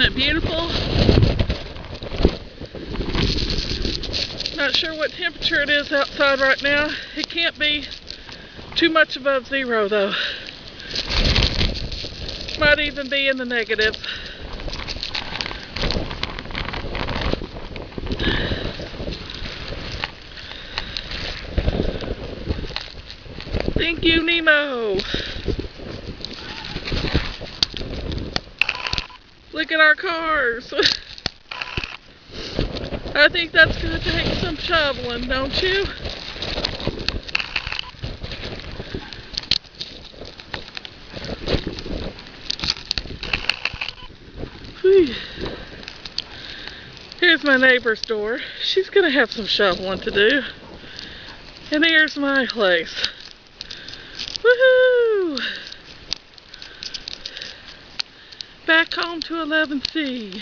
Isn't it beautiful? Not sure what temperature it is outside right now. It can't be too much above 0 though. Might even be in the negative. Thank you, Nemo. Look at our cars. I think that's going to take some shoveling, don't you? Whew. Here's my neighbor's door. She's going to have some shoveling to do. And here's my place. Woohoo! Back home to 11C.